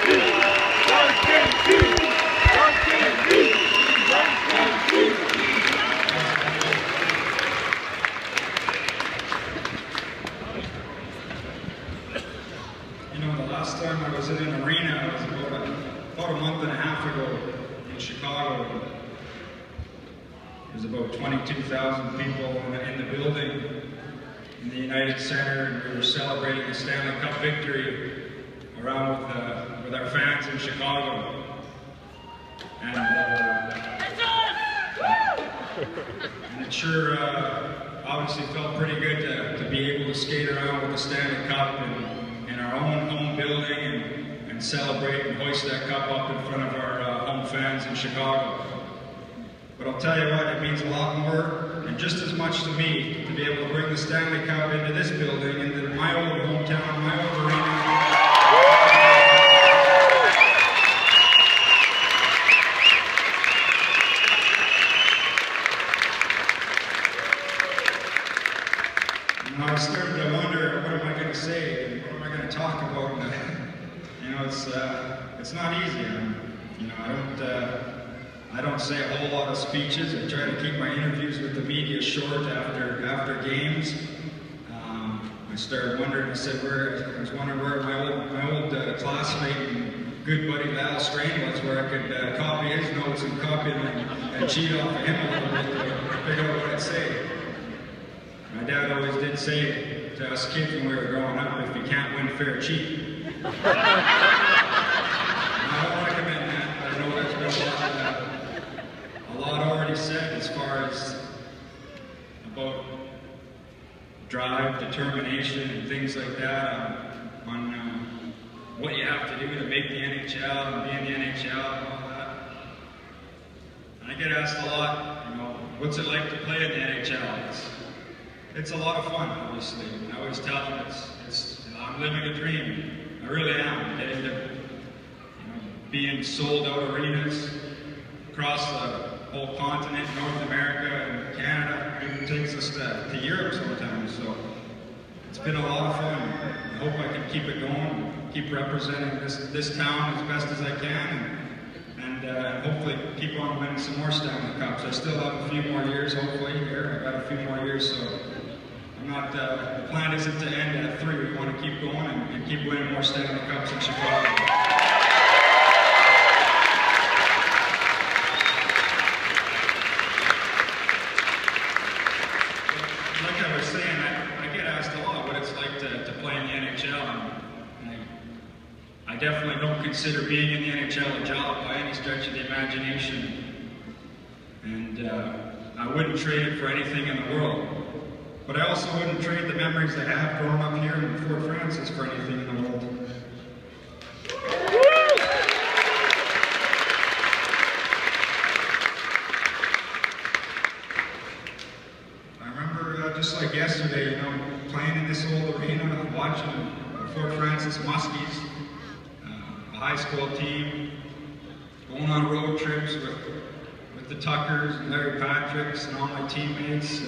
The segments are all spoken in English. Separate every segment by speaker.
Speaker 1: Duncan Keith! Duncan Keith! Duncan Keith!
Speaker 2: You know, the last time I was in an arena, was about a month and a half ago in Chicago. There's about 22,000 people in the building in the United Center, and we were celebrating the Stanley Cup victory around with our fans in Chicago. And it sure obviously felt pretty good to be able to skate around with the Stanley Cup in our own home building and celebrate and hoist that cup up in front of our home fans in Chicago. But I'll tell you what, it means a lot more, and just as much to me, to be able to bring the Stanley Cup into this building, into my old hometown, my old arena. You know, I started to wonder, what am I going to say, and what am I going to talk about? You know, it's not easy. You know, I don't say a whole lot of speeches. I try to keep my interviews with the media short after games. I started wondering. I was wondering where my old classmate and good buddy Val Strain was, where I could copy his notes and copy them and cheat off of him a little bit to figure out what I'd say. My dad always did say to us kids when we were growing up, if you can't win fair, cheat. I don't recommend that, but I know there's been a lot already said as far as about drive, determination, and things like that on what you have to do to make the NHL and be in the NHL and all that. And I get asked a lot, you know, what's it like to play in the NHL? It's a lot of fun, obviously. And I always tell them I'm living a dream. I really am. Getting to being sold out arenas across the whole continent, North America and Canada. It takes us to Europe sometimes. So it's been a lot of fun. I hope I can keep it going, keep representing this town as best as I can, and hopefully keep on winning some more Stanley Cups. I still have a few more years, hopefully, here. I got a few more years, so I'm not, the plan isn't to end at 3. We want to keep going and keep winning more Stanley Cups in Chicago. Like I was saying, I get asked a lot what it's like to play in the NHL, and I definitely don't consider being in the NHL a job by any stretch of the imagination, and I wouldn't trade it for anything in the world. But I also wouldn't trade the memories I have growing up here in Fort Frances for anything in the world. I remember just like yesterday, you know, playing in this old arena, watching the Fort Frances Muskies, the high school team, going on road trips with the Tuckers and Larry Patricks and all my teammates.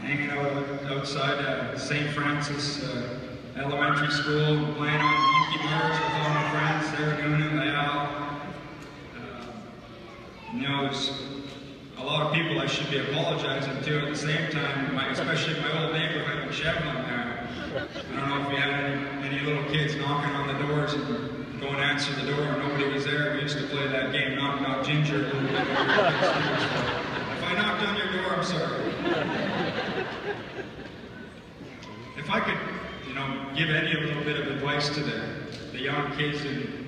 Speaker 2: Hanging out outside St. Francis Elementary School, playing on Monkey Bars with all my friends, Sarah Noonan, Leal. You know, there's a lot of people I should be apologizing to at the same time, especially my old neighborhood in Shevlin there. I don't know if you had any little kids knocking on the doors and go and answer the door and nobody was there. We used to play that game, Knock Knock Ginger. If I knocked on your door, I'm sorry. If I could, you know, give any a little bit of advice to the young kids in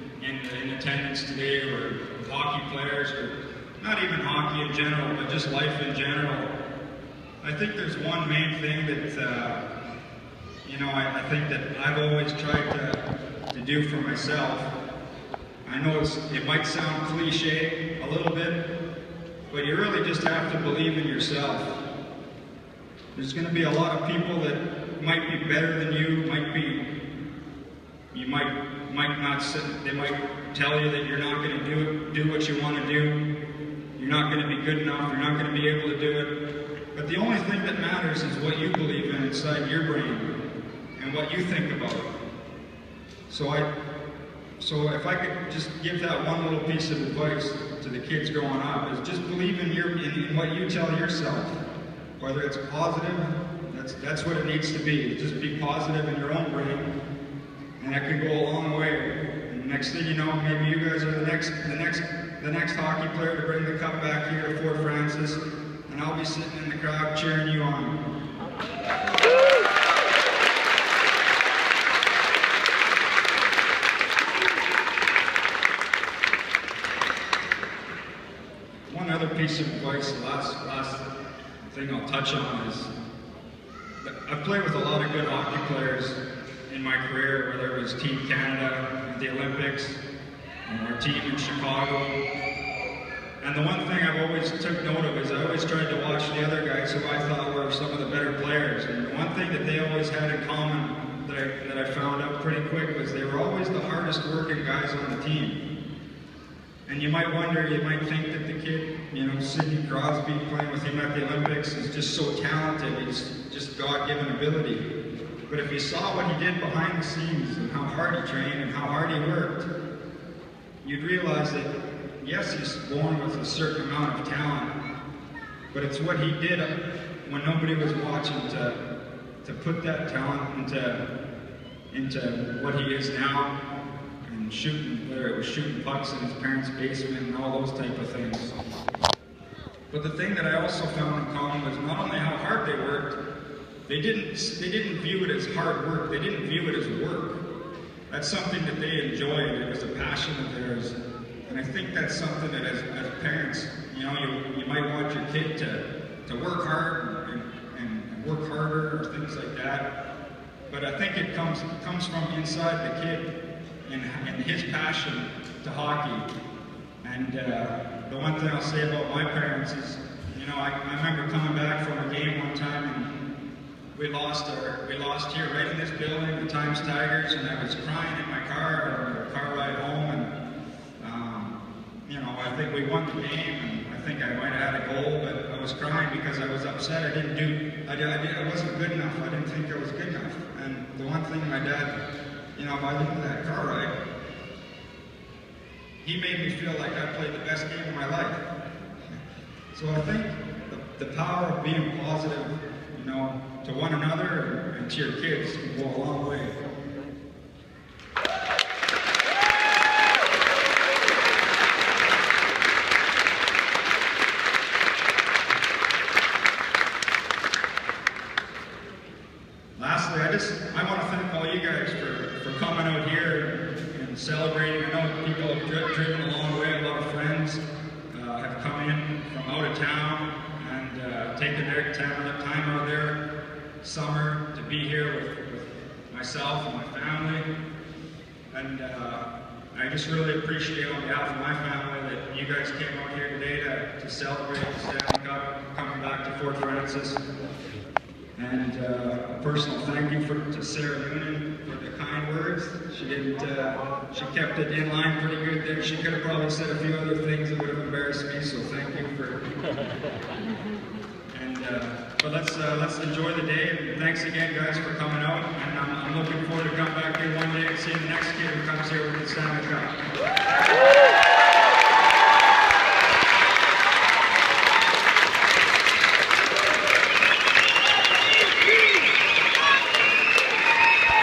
Speaker 2: attendance today, or hockey players, or not even hockey in general, but just life in general, I think there's one main thing that, you know, I think that I've always tried to do for myself. I know it might sound cliche a little bit, but you really just have to believe in yourself. There's going to be a lot of people that might be better than you, might not sit, they might tell you that you're not going to do what you want to do, you're not going to be good enough, you're not going to be able to do it. But the only thing that matters is what you believe in inside your brain and what you think about it. So So if I could just give that one little piece of advice to the kids growing up, is just believe in what you tell yourself. Whether it's positive, that's what it needs to be. Just be positive in your own brain, and that can go a long way. And the next thing you know, maybe you guys are the next hockey player to bring the cup back here to Fort Francis, and I'll be sitting in the crowd cheering you on. One other piece of advice, the last thing I'll touch on is, I've played with a lot of good hockey players in my career, whether it was Team Canada at the Olympics, or our team in Chicago. And the one thing I've always took note of is I always tried to watch the other guys who I thought were some of the better players. And the one thing that they always had in common that I found out pretty quick was they were always the hardest working guys on the team. And you might wonder, you might think that the kid, Sidney Crosby playing with him at the Olympics is just so talented, he's just God-given ability. But if you saw what he did behind the scenes and how hard he trained and how hard he worked, you'd realize that, yes, he's born with a certain amount of talent, but it's what he did when nobody was watching to put that talent into what he is now. Shooting, whether it was shooting pucks in his parents' basement and all those type of things. But the thing that I also found in common was not only how hard they worked, they didn't view it as hard work, they didn't view it as work. That's something that they enjoyed, it was a passion of theirs. And I think that's something that as parents, you might want your kid to work hard and work harder or things like that. But I think it comes from inside the kid, and his passion to hockey. And the one thing I'll say about my parents is, I remember coming back from a game one time and we lost here right in this building, the Times Tigers, and I was crying in my car on the car ride home, and I think we won the game, and I think I might have had a goal, but I was crying because I was upset. I wasn't good enough. I didn't think I was good enough. And the one thing my dad, by the end of that car ride, he made me feel like I played the best game of my life. So I think the power of being positive, to one another and to your kids can go a long way. Lastly, I want to thank all you guys for coming out here and celebrating. I know people have driven a long way. A lot of friends have come in from out of town and taken their time out of their summer to be here with myself and my family. And I just really appreciate on behalf of my family that you guys came out here today to celebrate the Stanley Cup, coming back to Fort Francis. And a personal thank you to Sarah Noonan for the kind words. She kept it in line pretty good there. She could have probably said a few other things that would have embarrassed me, so thank you for. And but let's enjoy the day. And thanks again, guys, for coming out. And I'm looking forward to coming back here one day and seeing the next kid who comes here with the Stanley Cup.